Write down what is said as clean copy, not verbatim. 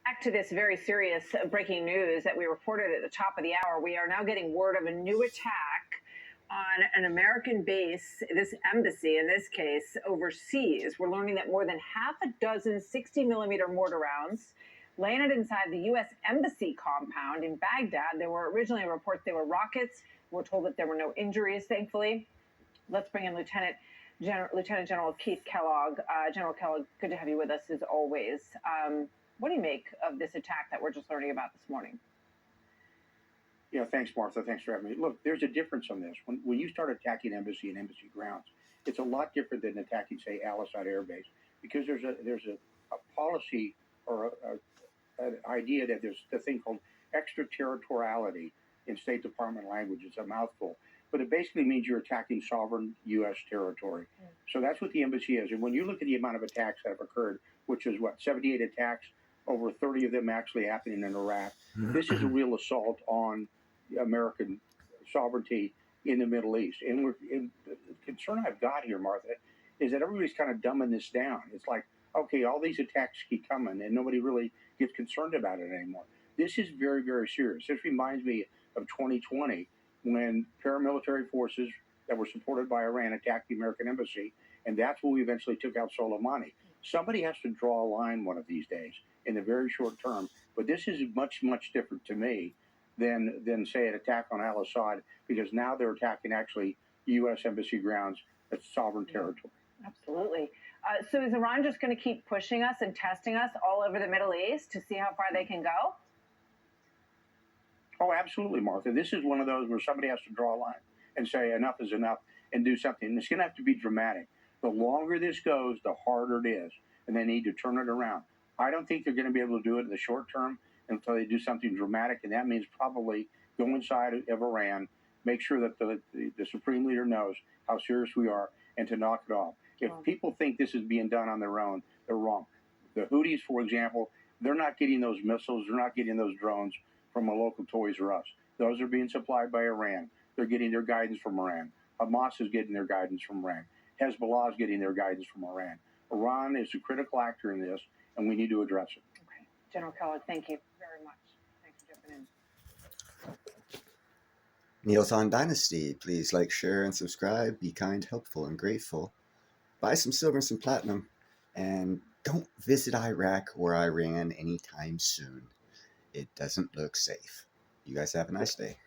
Back to this very serious breaking news that we reported at the top of the hour. We are now getting word of a new attack on an American base, this embassy in this case, overseas. We're learning that more than half a dozen 60-millimeter mortar rounds landed inside the U.S. Embassy compound in Baghdad. There were originally reports they were rockets. We're told that there were no injuries, thankfully. Let's bring in Lieutenant General Keith Kellogg. General Kellogg, good to have you with us as always. What do you make of this attack that we're just learning about this morning? Yeah, thanks, Martha. Thanks for having me. Look, there's a difference on this. When you start attacking embassy and embassy grounds, it's a lot different than attacking, say, Al-Assad Air Base, because there's a policy or an idea that there's a thing called extraterritoriality in State Department language. It's a mouthful, but it basically means you're attacking sovereign U.S. territory. So that's what the embassy is. And when you look at the amount of attacks that have occurred, which is 78 attacks, over 30 of them actually happening in Iraq. This is a real assault on American sovereignty in the Middle East. And the concern I've got here, Martha, is that everybody's kind of dumbing this down. It's like, okay, all these attacks keep coming and nobody really gets concerned about it anymore. This is very, very serious. This reminds me of 2020 when paramilitary forces that were supported by Iran attacked the American embassy, and that's when we eventually took out Soleimani. Somebody has to draw a line one of these days in the very short term, but this is much, much different to me than say an attack on Al-Assad, because now they're attacking actually U.S. embassy grounds. That's sovereign territory. Absolutely. So is Iran just going to keep pushing us and testing us all over the Middle East to see how far they can go? Oh, absolutely, Martha. This is one of those where somebody has to draw a line and say enough is enough and do something. And it's going to have to be dramatic. The longer this goes, the harder it is, and they need to turn it around. I don't think they're going to be able to do it in the short term until they do something dramatic, and that means probably go inside of Iran, make sure that the supreme leader knows how serious we are, and to knock it off. If people think this is being done on their own, they're wrong. The Houthis, for example, they're not getting those missiles, they're not getting those drones from a local Toys R Us. Those are being supplied by Iran. They're getting their guidance from Iran. Hamas is getting their guidance from Iran. Hezbollah is getting their guidance from Iran. Iran is a critical actor in this, and we need to address it. Okay. General Kellogg, thank you very much. Thanks for jumping in. Neothon Dynasty, please like, share, and subscribe. Be kind, helpful, and grateful. Buy some silver and some platinum. And don't visit Iraq or Iran anytime soon. It doesn't look safe. You guys have a nice day.